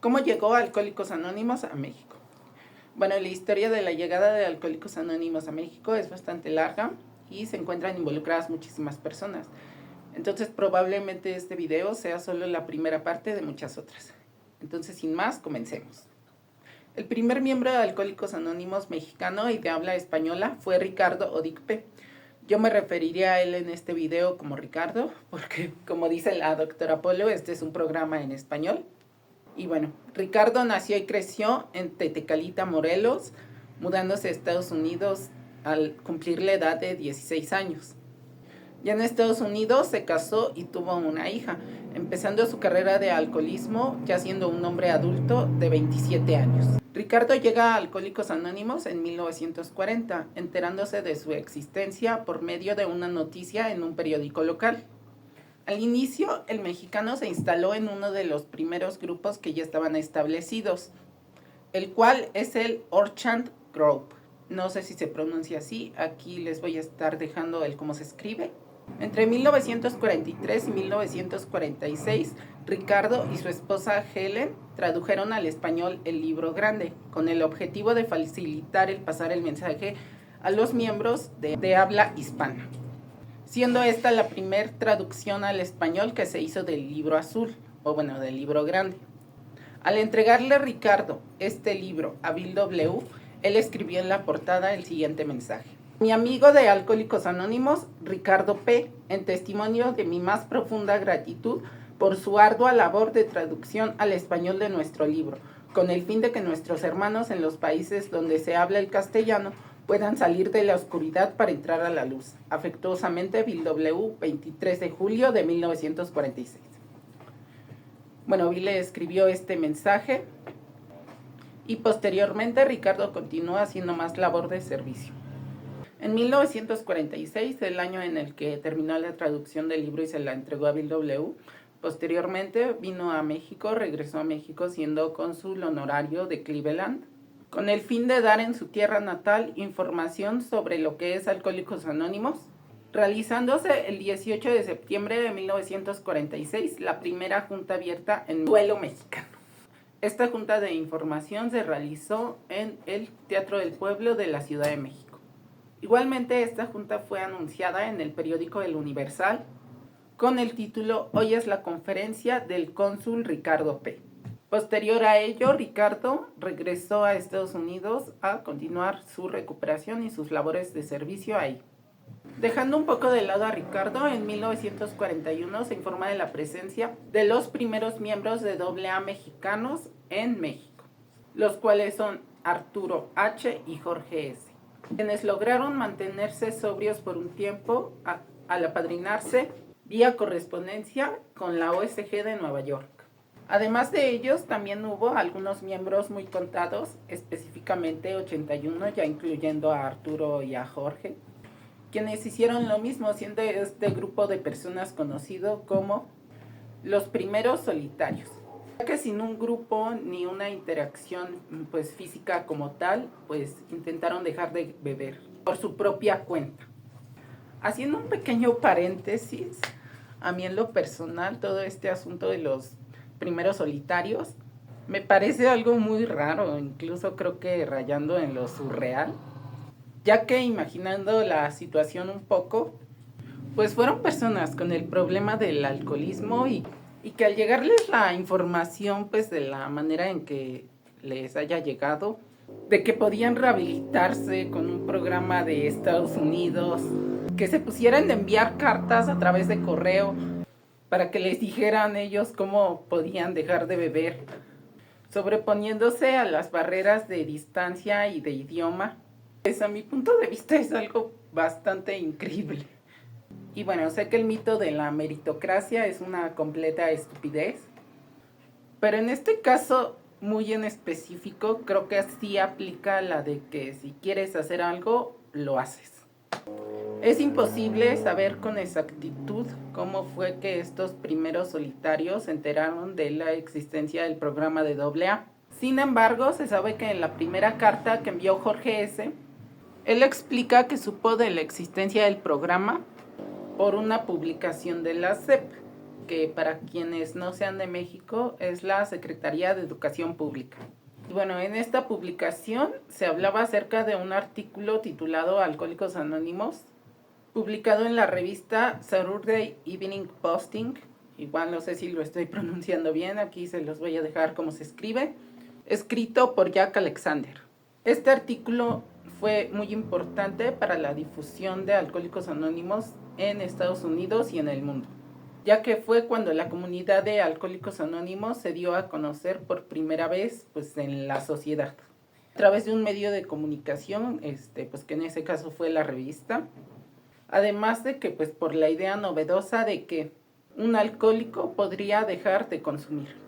¿Cómo llegó Alcohólicos Anónimos a México? Bueno, la historia de la llegada de Alcohólicos Anónimos a México es bastante larga y se encuentran involucradas muchísimas personas. Entonces probablemente este video sea solo la primera parte de muchas otras. Entonces, sin más, comencemos. El primer miembro de Alcohólicos Anónimos mexicano y de habla española fue Ricardo Odicpe. Yo me referiría a él en este video como Ricardo, porque como dice la doctora Polo, este es un programa en español. Y bueno, Ricardo nació y creció en Tetecalita, Morelos, mudándose a Estados Unidos al cumplir la edad de 16 años. Ya en Estados Unidos se casó y tuvo una hija, empezando su carrera de alcoholismo ya siendo un hombre adulto de 27 años. Ricardo llega a Alcohólicos Anónimos en 1940, enterándose de su existencia por medio de una noticia en un periódico local. Al inicio, el mexicano se instaló en uno de los primeros grupos que ya estaban establecidos, el cual es el Orchard Group. No sé si se pronuncia así, aquí les voy a estar dejando el cómo se escribe. Entre 1943 y 1946, Ricardo y su esposa Helen tradujeron al español el libro grande, con el objetivo de facilitar el pasar el mensaje a los miembros de habla hispana, siendo esta la primera traducción al español que se hizo del libro azul, o bueno, del libro grande. Al entregarle Ricardo este libro a Bill W., él escribió en la portada el siguiente mensaje. Mi amigo de Alcohólicos Anónimos, Ricardo P., en testimonio de mi más profunda gratitud por su ardua labor de traducción al español de nuestro libro, con el fin de que nuestros hermanos en los países donde se habla el castellano puedan salir de la oscuridad para entrar a la luz. Afectuosamente, Bill W., 23 de julio de 1946. Bueno, Bill le escribió este mensaje y posteriormente Ricardo continuó haciendo más labor de servicio. En 1946, el año en el que terminó la traducción del libro y se la entregó a Bill W., posteriormente vino a México, regresó a México siendo cónsul honorario de Cleveland, con el fin de dar en su tierra natal información sobre lo que es Alcohólicos Anónimos, realizándose el 18 de septiembre de 1946 la primera junta abierta en suelo mexicano. Esta junta de información se realizó en el Teatro del Pueblo de la Ciudad de México. Igualmente, esta junta fue anunciada en el periódico El Universal con el título Hoy es la conferencia del cónsul Ricardo P. Posterior a ello, Ricardo regresó a Estados Unidos a continuar su recuperación y sus labores de servicio ahí. Dejando un poco de lado a Ricardo, en 1941 se informa de la presencia de los primeros miembros de AA mexicanos en México, los cuales son Arturo H. y Jorge S., quienes lograron mantenerse sobrios por un tiempo al apadrinarse vía correspondencia con la OSG de Nueva York. Además de ellos, también hubo algunos miembros muy contados, específicamente 81, ya incluyendo a Arturo y a Jorge, quienes hicieron lo mismo, siendo este grupo de personas conocido como los primeros solitarios, ya que sin un grupo ni una interacción pues física como tal, pues intentaron dejar de beber por su propia cuenta. Haciendo un pequeño paréntesis, a mí en lo personal todo este asunto de los primeros solitarios me parece algo muy raro, incluso creo que rayando en lo surreal, ya que imaginando la situación un poco, pues fueron personas con el problema del alcoholismo y que al llegarles la información pues de la manera en que les haya llegado, de que podían rehabilitarse con un programa de Estados Unidos, que se pusieran a enviar cartas a través de correo para que les dijeran ellos cómo podían dejar de beber, sobreponiéndose a las barreras de distancia y de idioma, pues a mi punto de vista es algo bastante increíble. Y bueno, sé que el mito de la meritocracia es una completa estupidez, pero en este caso muy en específico creo que sí aplica la de que si quieres hacer algo, lo haces. Es imposible saber con exactitud cómo fue que estos primeros solitarios se enteraron de la existencia del programa de AA. Sin embargo, se sabe que en la primera carta que envió Jorge S., él explica que supo de la existencia del programa por una publicación de la SEP, que para quienes no sean de México es la Secretaría de Educación Pública. Bueno, en esta publicación se hablaba acerca de un artículo titulado Alcohólicos Anónimos, publicado en la revista Saturday Evening Posting. Igual no sé si lo estoy pronunciando bien, aquí se los voy a dejar como se escribe, escrito por Jack Alexander. Este artículo fue muy importante para la difusión de Alcohólicos Anónimos en Estados Unidos y en el mundo, ya que fue cuando la comunidad de Alcohólicos Anónimos se dio a conocer por primera vez pues, en la sociedad, a través de un medio de comunicación, pues que en ese caso fue la revista, además de que pues por la idea novedosa de que un alcohólico podría dejar de consumir.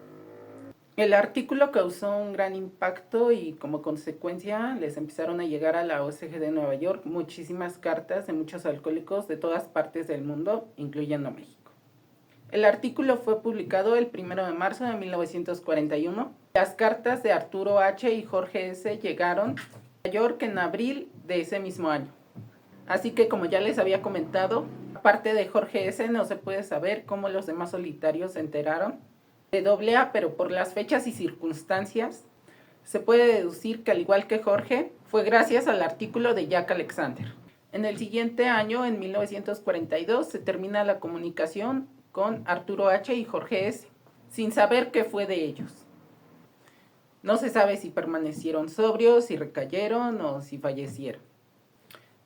El artículo causó un gran impacto y como consecuencia les empezaron a llegar a la OSG de Nueva York muchísimas cartas de muchos alcohólicos de todas partes del mundo, incluyendo México. El artículo fue publicado el 1 de marzo de 1941. Las cartas de Arturo H. y Jorge S. llegaron a Nueva York en abril de ese mismo año. Así que, como ya les había comentado, aparte de Jorge S., no se puede saber cómo los demás solitarios se enteraron de AA, pero por las fechas y circunstancias se puede deducir que, al igual que Jorge, fue gracias al artículo de Jack Alexander. En el siguiente año, en 1942, se termina la comunicación con Arturo H. y Jorge S., sin saber qué fue de ellos. No se sabe si permanecieron sobrios, si recayeron o si fallecieron,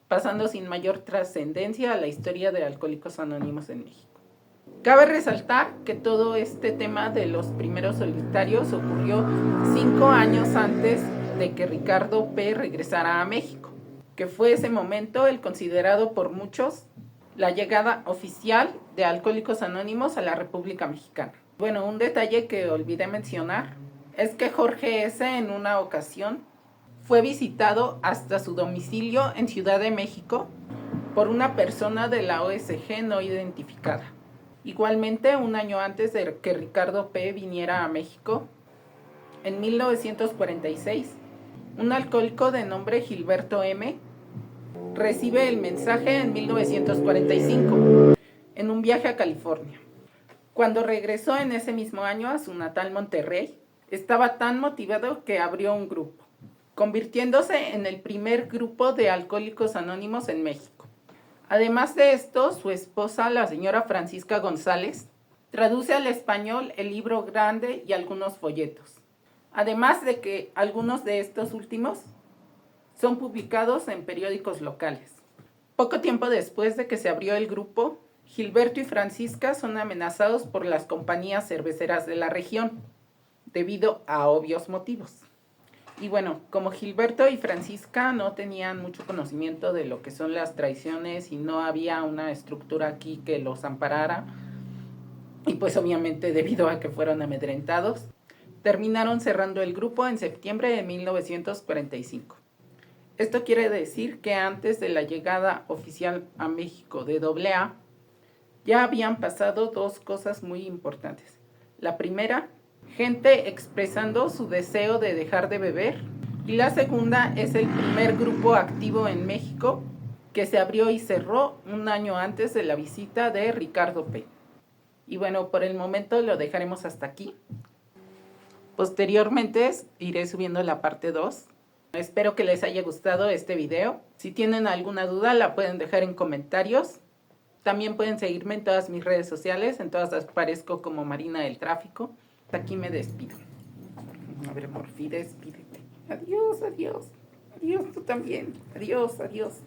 pasando sin mayor trascendencia a la historia de Alcohólicos Anónimos en México. Cabe resaltar que todo este tema de los primeros solitarios ocurrió 5 años antes de que Ricardo P. regresara a México, que fue ese momento el considerado por muchos la llegada oficial de Alcohólicos Anónimos a la República Mexicana. Bueno, un detalle que olvidé mencionar es que Jorge S. en una ocasión fue visitado hasta su domicilio en Ciudad de México por una persona de la OSG no identificada. Igualmente, un año antes de que Ricardo P. viniera a México, en 1946, un alcohólico de nombre Gilberto M. recibe el mensaje en 1945, en un viaje a California. Cuando regresó en ese mismo año a su natal Monterrey, estaba tan motivado que abrió un grupo, convirtiéndose en el primer grupo de Alcohólicos Anónimos en México. Además de esto, su esposa, la señora Francisca González, traduce al español el libro grande y algunos folletos. Además de que algunos de estos últimos son publicados en periódicos locales. Poco tiempo después de que se abrió el grupo, Gilberto y Francisca son amenazados por las compañías cerveceras de la región, debido a obvios motivos. Y bueno, como Gilberto y Francisca no tenían mucho conocimiento de lo que son las traiciones y no había una estructura aquí que los amparara, y pues obviamente debido a que fueron amedrentados, terminaron cerrando el grupo en septiembre de 1945. Esto quiere decir que antes de la llegada oficial a México de AA, ya habían pasado 2 cosas muy importantes. La primera, gente expresando su deseo de dejar de beber, y la segunda es el primer grupo activo en México que se abrió y cerró un año antes de la visita de Ricardo P. Y bueno, por el momento lo dejaremos hasta aquí. Posteriormente iré subiendo la parte 2. Espero que les haya gustado este video. Si tienen alguna duda la pueden dejar en comentarios. También pueden seguirme en todas mis redes sociales, en todas aparezco como Marina del Tráfico. Hasta aquí me despido. A ver, Morfí, despídete. Adiós, adiós. Adiós, tú también. Adiós, adiós.